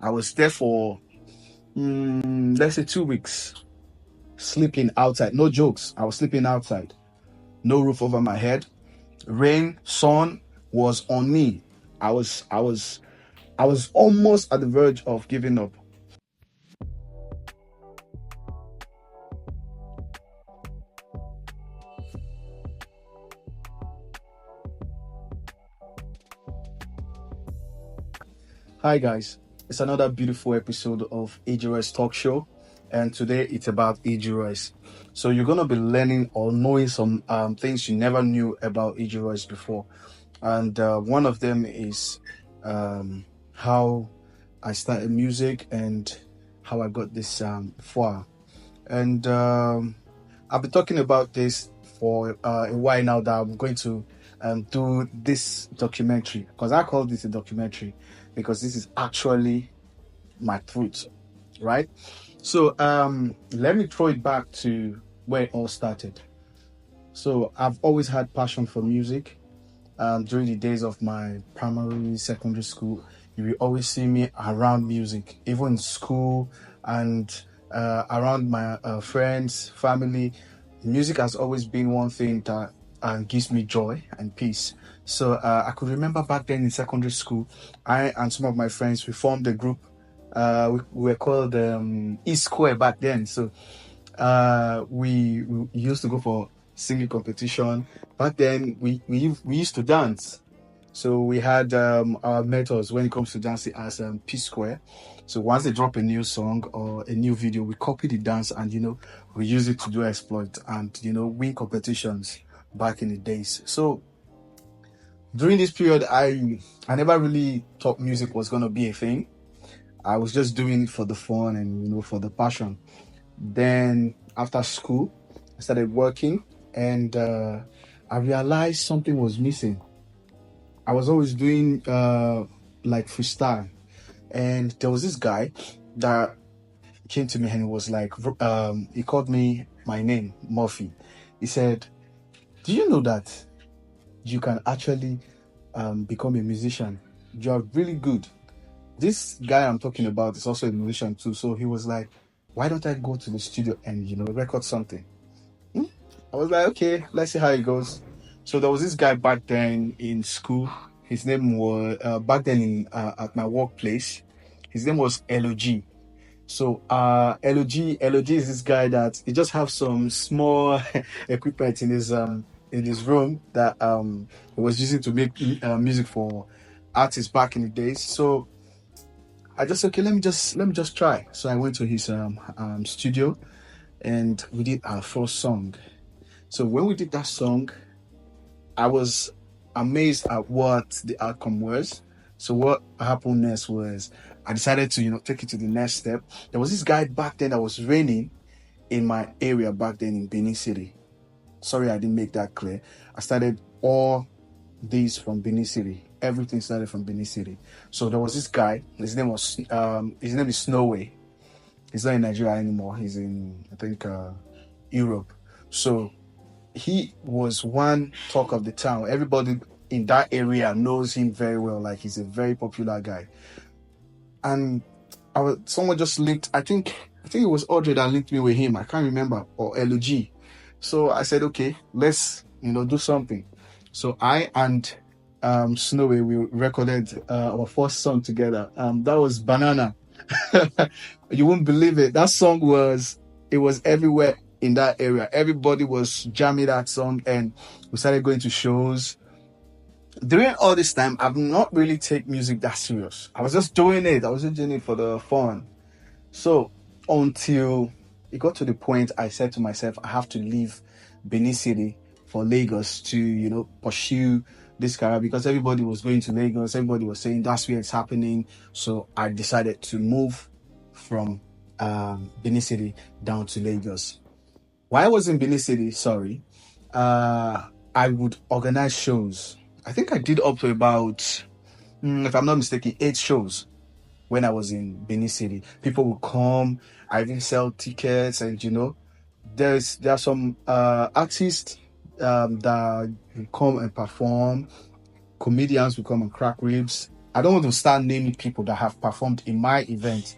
I was there for, let's say 2 weeks, sleeping outside. No jokes. I was sleeping outside. No roof over my head. Rain, sun was on me. I was almost at the verge of giving up. Hi guys, it's another beautiful episode of EG Royce Talkshow, and today it's about EG Royce. So you're gonna be learning or knowing some things you never knew about EG Royce before, and one of them is how I started music and how I got this far. And I've been talking about this for a while now that I'm going to do this documentary, because I call this a documentary because this is actually my truth, right? So let me throw it back to where it all started. So I've always had passion for music. During the days of my primary, secondary school, you will always see me around music, even in school and around my friends, family. Music has always been one thing that gives me joy and peace. So I could remember back then in secondary school, I and some of my friends, we formed a group. We were called E Square back then. So we used to go for singing competition. Back then, we used to dance. So we had our mentors when it comes to dancing as P Square. So once they drop a new song or a new video, we copy the dance and we use it to do exploit and win competitions back in the days. So during this period, I never really thought music was gonna be a thing. I was just doing it for the fun and for the passion. Then after school, I started working and I realized something was missing. I was always doing like freestyle, and there was this guy that came to me and he was like, he called me my name, Murphy. He said, "Do you know that you can actually become a musician? You are really good." This guy I'm talking about is also a musician too. So he was like, "Why don't I go to the studio and record something?" I was like, "Okay, let's see how it goes." So there was this guy back then in school. His name was back then at my workplace. His name was LOG. So LOG is this guy that he just have some small equipment in his room that he was using to make music for artists back in the days. So I just okay, let me just try. So I went to his studio and we did our first song. So when we did that song, I was amazed at what the outcome was. So what happened next was I decided to take it to the next step. There was this guy back then that was raining in my area back then in Benin City. Sorry, I didn't make that clear. I started all these from Benin City. Everything started from Benin City. So there was this guy. His name is Snowway. He's not in Nigeria anymore. He's in, I think, Europe. So he was one talk of the town. Everybody in that area knows him very well. Like, he's a very popular guy. And someone just linked. I think it was Audrey that linked me with him. I can't remember, or LOG. So I said, okay, let's do something. So I and Snowy, we recorded our first song together. That was Banana. You won't believe it. That song was everywhere in that area. Everybody was jamming that song, and we started going to shows. During all this time, I've not really taken music that serious. I was just doing it. I was just doing it for the fun. So until it got to the point, I said to myself, I have to leave Benin City for Lagos to pursue this career, because everybody was going to Lagos. Everybody was saying that's where it's happening. So I decided to move from Benin City down to Lagos. While I was in Benin City, I would organize shows. I think I did up to about, if I'm not mistaken, 8 shows when I was in Benin City. People would come. I didn't sell tickets, and there are some artists that will come and perform. Comedians will come and crack ribs. I don't want to start naming people that have performed in my event.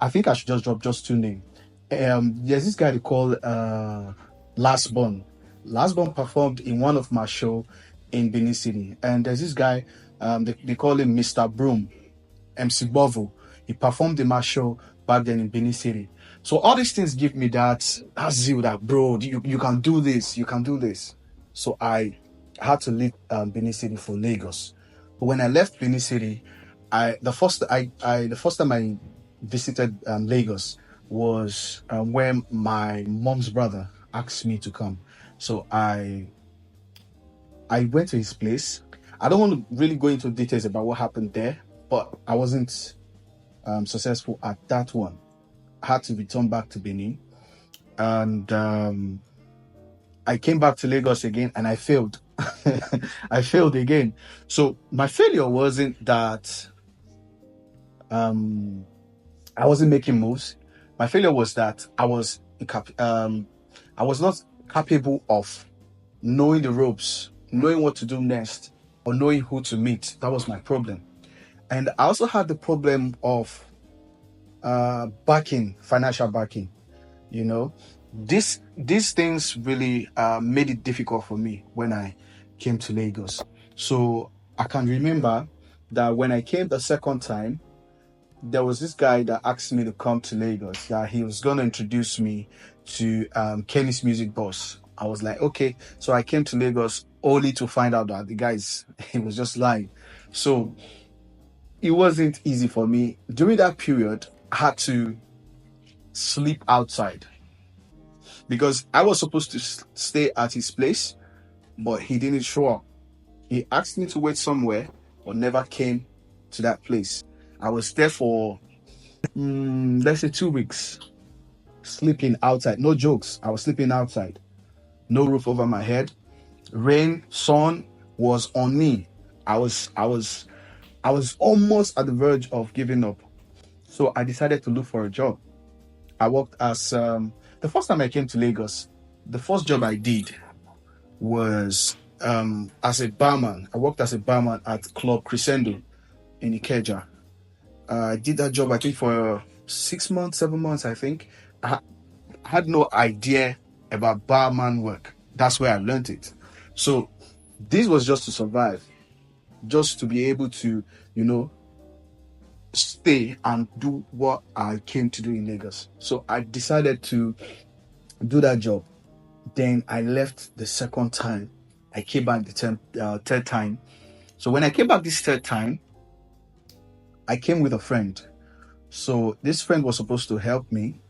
I think I should just drop just two names. There's this guy they call Last Born. Last Born performed in one of my show in Benin City, and there's this guy they call him Mr. Broom, MC Bovo. He performed in my show back then in Benin City. So all these things give me that zeal that, bro, you can do this, you can do this. So I had to leave Benin City for Lagos. But when I left Benin City, the first time I visited Lagos was when my mom's brother asked me to come. So I went to his place. I don't want to really go into details about what happened there, but I wasn't successful at that one. I had to return back to Benin, and I came back to Lagos again, and I failed. I failed again. So my failure wasn't that I wasn't making moves. My failure was that I was not capable of knowing the ropes, knowing what to do next, or knowing who to meet. That was my problem. And I also had the problem of financial backing. You know, these things really made it difficult for me when I came to Lagos. So I can remember that when I came the second time, there was this guy that asked me to come to Lagos, that he was going to introduce me to Kenny's music boss. I was like, okay. So I came to Lagos only to find out that the guys, he was just lying. So it wasn't easy for me. During that period, I had to sleep outside because I was supposed to stay at his place, but he didn't show up. He asked me to wait somewhere, but never came to that place. I was there for, let's say 2 weeks, sleeping outside. No jokes. I was sleeping outside. No roof over my head. Rain, sun was on me. I was almost at the verge of giving up. So I decided to look for a job. I worked as the first time I came to Lagos, the first job I did was as a barman. I worked as a barman at Club Crescendo in Ikeja. I did that job, I think, for 6 months, 7 months, I think. I had no idea about barman work. That's where I learned it. So this was just to survive, just to be able to, stay and do what I came to do in Lagos. So I decided to do that job. Then I left the second time. I came back the third time. So when I came back this third time, I came with a friend. So this friend was supposed to help me,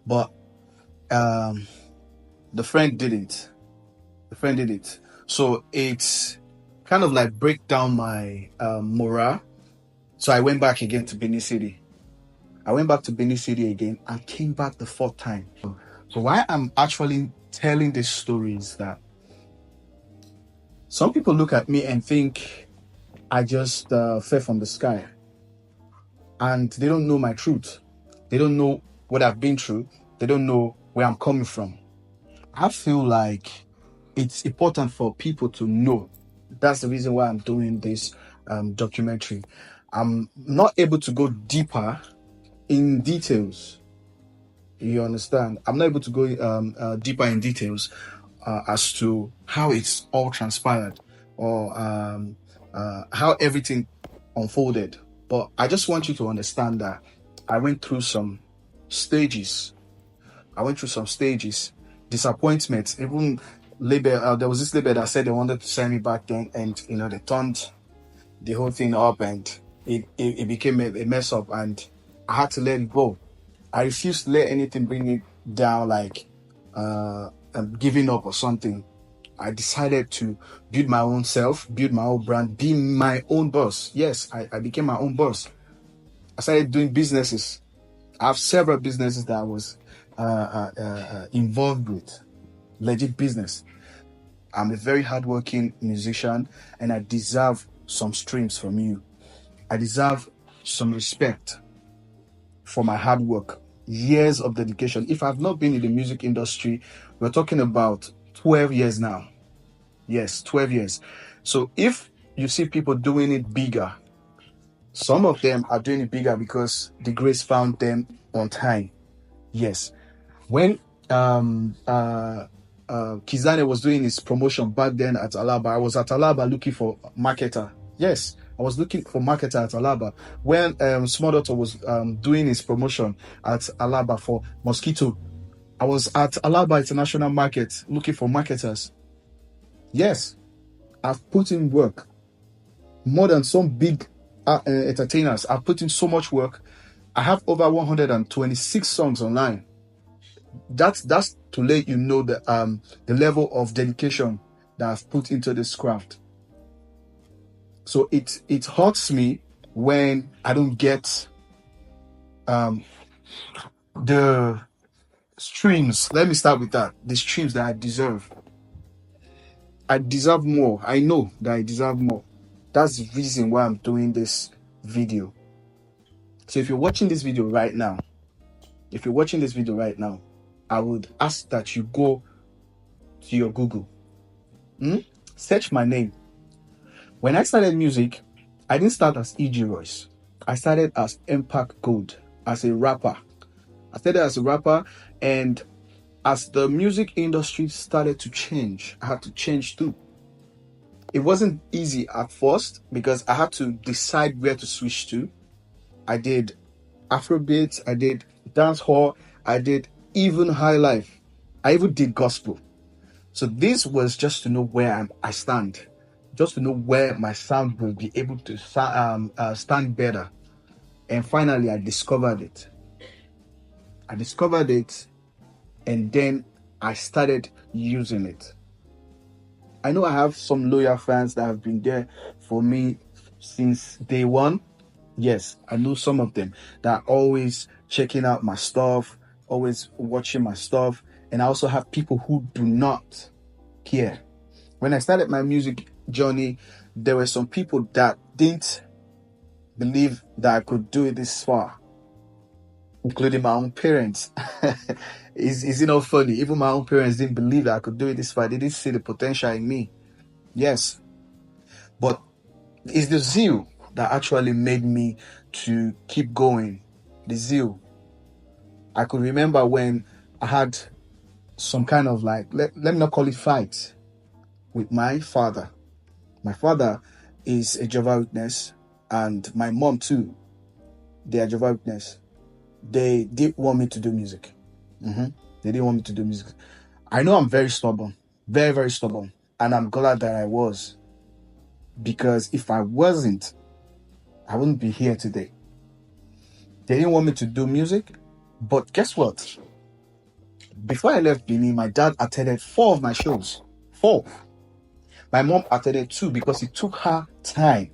but the friend didn't. So it's kind of like break down my morale. So I went back again to Benin City. Again and came back the fourth time. So why I'm actually telling this story is that some people look at me and think I just fell from the sky. And they don't know my truth. They don't know what I've been through. They don't know where I'm coming from. I feel like it's important for people to know. That's the reason why I'm doing this documentary. I'm not able to go deeper in details. You understand? I'm not able to go deeper in details as to how it's all transpired or how everything unfolded. But I just want you to understand that I went through some stages. Disappointments. Even label. There was this label that said they wanted to sign me back then, and they turned the whole thing up, and it became a mess up, and I had to let it go. I refused to let anything bring me down, like giving up or something. I decided to build my own self, build my own brand, be my own boss. Yes, I became my own boss. I started doing businesses. I have several businesses that I was involved with. Legit business. I'm a very hardworking musician, and I deserve some streams from you. I deserve some respect for my hard work, years of dedication. If I've not been in the music industry, we're talking about 12 years now. Yes, 12 years. So if you see people doing it bigger. Some of them are doing it bigger because the grace found them on time. Yes. When Kizane was doing his promotion back then at Alaba, I was at Alaba looking for marketer. Yes, I was looking for marketer at Alaba. When Small Doctor was doing his promotion at Alaba for Mosquito, I was at Alaba International Market looking for marketers. Yes, I've put in work more than some big entertainers. I've put in so much work. I have over 126 songs online. That's to let you know the level of dedication that I've put into this craft. So it hurts me when I don't get the streams. Let me start with that. The streams that I deserve. I deserve more. I know that I deserve more. That's the reason why I'm doing this video. So if you're watching this video right now, I would ask that you go to your Google. Search my name. When I started music, I didn't start as EG Royce. I started as Impact Gold, as a rapper. I started as a rapper, and as the music industry started to change, I had to change too. It wasn't easy at first because I had to decide where to switch to. I did Afrobeat, I did dancehall, I did even high life. I even did gospel. So this was just to know where I stand, just to know where my sound will be able to stand better. And finally, I discovered it. And then I started using it. I know I have some loyal fans that have been there for me since day one. Yes, I know some of them that are always checking out my stuff, always watching my stuff. And I also have people who do not care. When I started my music journey, there were some people that didn't believe that I could do it this far, including my own parents. Is it not funny? Even my own parents didn't believe that I could do it this far. They didn't see the potential in me. Yes. But it's the zeal that actually made me to keep going. The zeal. I could remember when I had some kind of let me not call it fight with my father. My father is a Jehovah's Witness, and my mom too. They are Jehovah's Witness. They didn't want me to do music. They didn't want me to do music. I know I'm very stubborn, very, very stubborn, and I'm glad that I was, because if I wasn't, I wouldn't be here today. They didn't want me to do music, but guess what? Before I left Benin, my dad attended 4 of my shows. 4. My mom attended 2 because it took her time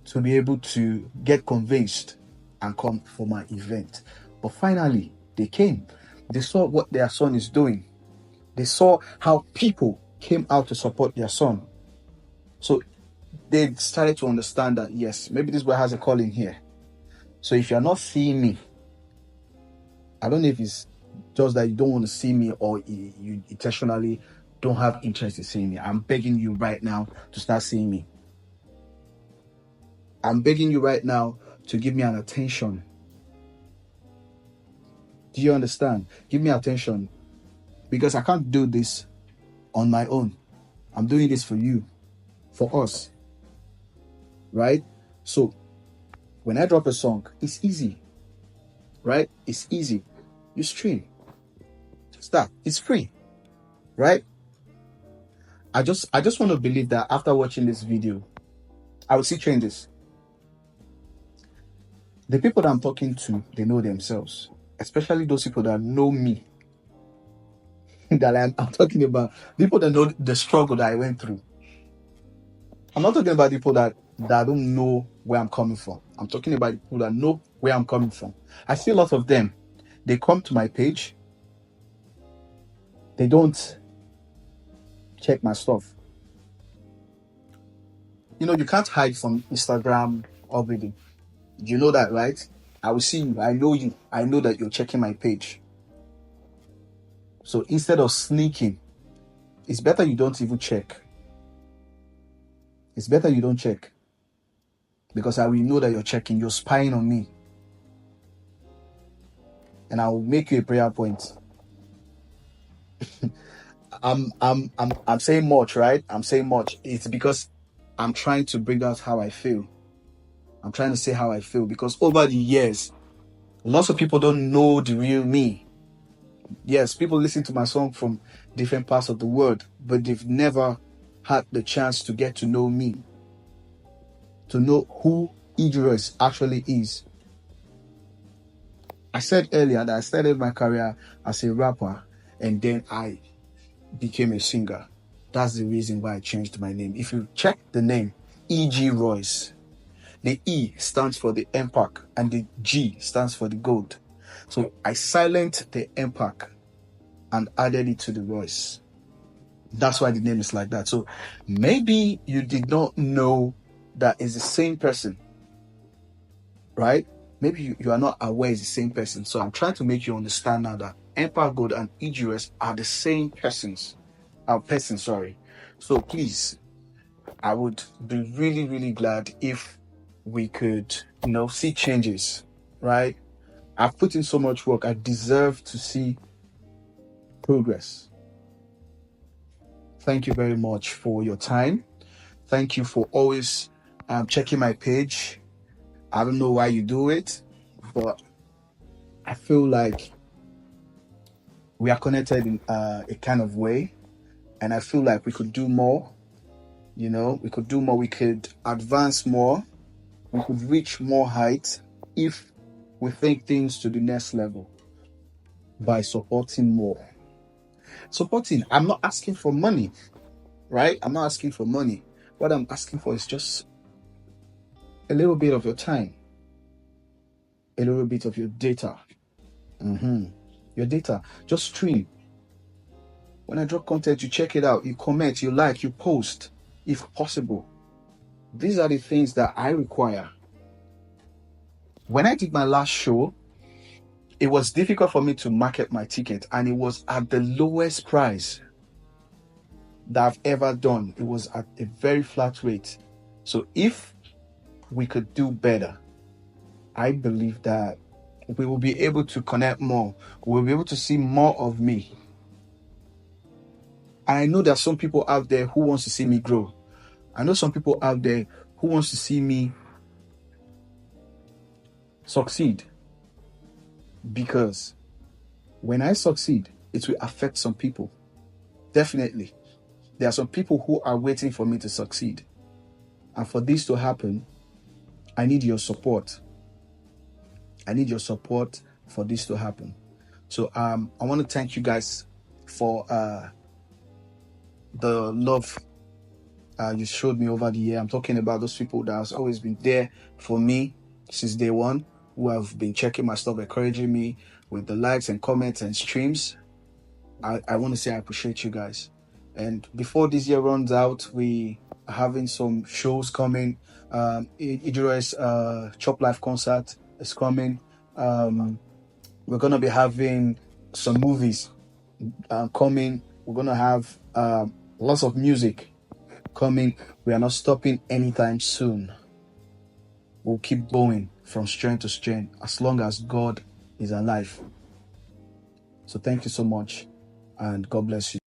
to be able to get convinced and come for my event. But finally, they came. They saw what their son is doing. They saw how people came out to support their son. So they started to understand that, yes, maybe this boy has a calling here. So if you're not seeing me, I don't know if it's just that you don't want to see me or you intentionally don't have interest in seeing me. I'm begging you right now to start seeing me. I'm begging you right now to give me an attention. Do you understand? Give me attention, because I can't do this on my own. I'm doing this for you, for us, right? So when I drop a song, it's easy, right? It's easy. You stream. Start. It's free, right? I just want to believe that after watching this video, I will see changes. The people that I'm talking to, they know themselves, especially those people that know me. That I'm talking about, people that know the struggle that I went through. I'm not talking about people that don't know where I'm coming from. I'm talking about people that know where I'm coming from. I see a lot of them. They come to my page. They don't check my stuff. You know, you can't hide from Instagram already. You know that, right? I will see you. I know you. I know that you're checking my page. So instead of sneaking, it's better you don't even check. It's better you don't check, because I will know that you're checking. You're spying on me, and I will make you a prayer point. I'm saying much, right? I'm saying much. It's because I'm trying to bring out how I feel. I'm trying to say how I feel, because over the years, lots of people don't know the real me. Yes, people listen to my song from different parts of the world, but they've never had the chance to get to know me, to know who EG Royce actually is. I said earlier that I started my career as a rapper, and then I became a singer. That's the reason why I changed my name. If you check the name, EG Royce, the E stands for the MPAC and the G stands for the gold. So I silenced the MPAC and added it to the Royce. That's why the name is like that. So maybe you did not know that it's the same person, right? Maybe you are not aware it's the same person. So I'm trying to make you understand now that Empire Gold and EG Royce are the same persons. Sorry. So please, I would be really, really glad if we could, see changes, right? I've put in so much work. I deserve to see progress. Thank you very much for your time. Thank you for always checking my page. I don't know why you do it, but I feel like we are connected in a kind of way, and I feel like we could do more. We could do more. We could advance more. We could reach more heights if we take things to the next level by supporting more. I'm not asking for money, right? I'm not asking for money. What I'm asking for is just a little bit of your time, a little bit of your data. Your data. Just stream. When I drop content, you check it out, you comment, you like, you post, if possible. These are the things that I require. When I did my last show, it was difficult for me to market my ticket, and it was at the lowest price that I've ever done. It was at a very flat rate. So if we could do better, I believe that we will be able to connect more. We'll be able to see more of me. I know there's some people out there who wants to see me grow. I know some people out there who wants to see me succeed. Because when I succeed, it will affect some people. Definitely. There are some people who are waiting for me to succeed. And for this to happen, I need your support. I need your support for this to happen. So I want to thank you guys for the love you showed me over the year. I'm talking about those people that has always been there for me since day one, who have been checking my stuff, encouraging me with the likes and comments and streams. I want to say I appreciate you guys. And before this year runs out, we are having some shows coming. EG Royce Chop Life concert is coming. We're going to be having some movies coming. We're going to have lots of music coming. We are not stopping anytime soon. We'll keep going from strength to strength as long as God is alive. So thank you so much, and God bless you.